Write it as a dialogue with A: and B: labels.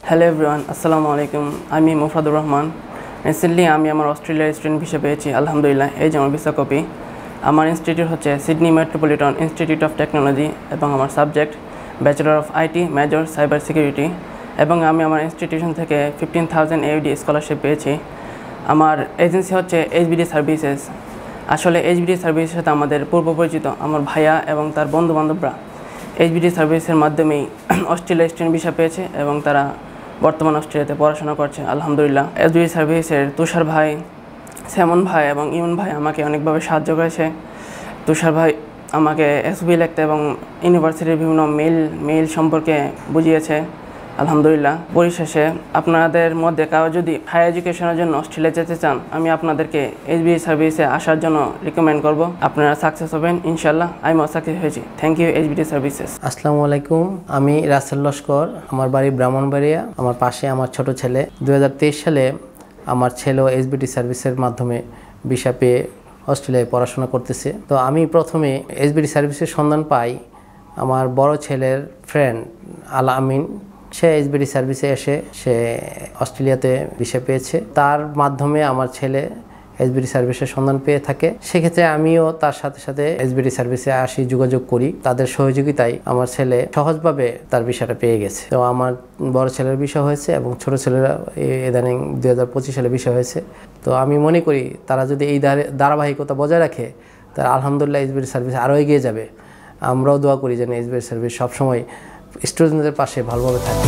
A: Hello everyone, আসসালামু আলাইকুম। আমি মুফাদুর রহমান। রিসেন্টলি আমি আমার অস্ট্রেলিয়ার স্টুডেন্ট ভিসা পেয়েছি, আলহামদুলিল্লাহ। এই যে আমার ভিসা কপি। আমার ইনস্টিটিউট হচ্ছে Sydney metropolitan institute of technology এবং আমার subject bachelor of IT, major cyber security. এবং আমি আমার ইনস্টিটিউশন থেকে 15,000 AUD স্কলারশিপ পেয়েছি। আমার এজেন্সি হচ্ছে এইচবিডি সার্ভিসেস। আসলে এইচবিডি সার্ভিসের সাথে আমাদের পূর্ব পরিচিত আমার ভাইয়া এবং তার বন্ধুবান্ধবরা এইচবিডি সার্ভিসের মাধ্যমেই অস্ট্রেলিয়া স্টুডেন্ট ভিসা পেয়েছে এবং তারা বর্তমান অস্ট্রেলিয়াতে পড়াশোনা করছে, আলহামদুলিল্লাহ। এইচবিডি সার্ভিসের তুষার ভাই, সেমন ভাই এবং ইমন ভাই আমাকে অনেকভাবে সাহায্য করেছে। তুষার ভাই আমাকে এসবি লিখতে এবং ইউনিভার্সিটির বিভিন্ন মেইল সম্পর্কে বুঝিয়েছে, আলহামদুলিল্লাহ। পরিশেষে আপনাদের মধ্যে কারো যদি হায়ার এডুকেশনের জন্য অস্ট্রেলিয়া যেতে চান, আমি আপনাদেরকে এইচবিডি সার্ভিসে আসার জন্য রিকমেন্ড করব। আপনারা সাকসেস হবেন ইনশাল্লাহ। আমিও সাকসেস হয়েছি। Thank you HBD services.
B: আসসালামু আলাইকুম, আমি রাসেল লস্কর। আমার বাড়ি ব্রাহ্মণবাড়িয়া। আমার পাশে আমার ছোট ছেলে। 2023 সালে আমার ছেলেও এইচবিডি সার্ভিসের মাধ্যমে ভিসা পেয়ে অস্ট্রেলিয়ায় পড়াশোনা করতেছে। তো আমি প্রথমে এইচবিডি সার্ভিসের সন্ধান পাই আমার বড় ছেলের ফ্রেন্ড আল আমিন। সে এইচবিডি সার্ভিসে এসে সে অস্ট্রেলিয়াতে ভিসা পেয়েছে। তার মাধ্যমে আমার ছেলে এইচবিডি সার্ভিসের সন্ধান পেয়ে থাকে। সেক্ষেত্রে আমিও তার সাথে সাথে এইচবিডি সার্ভিসে আসি, যোগাযোগ করি। তাদের সহযোগিতায় আমার ছেলে সহজভাবে তার ভিসাটা পেয়ে গেছে। তো আমার বড় ছেলের ভিসা হয়েছে এবং ছোট ছেলেরা ইদানিং 2025 সালে ভিসা হয়েছে। তো আমি মনে করি তারা যদি এই ধারাবাহিকতা বজায় রাখে, তারা আলহামদুলিল্লাহ এইচবিডি সার্ভিস আরও এগিয়ে যাবে। আমরাও দোয়া করি যেন এইচবিডি সার্ভিস সবসময় স্টুডেন্টদের পাশে ভালোভাবে থাকে।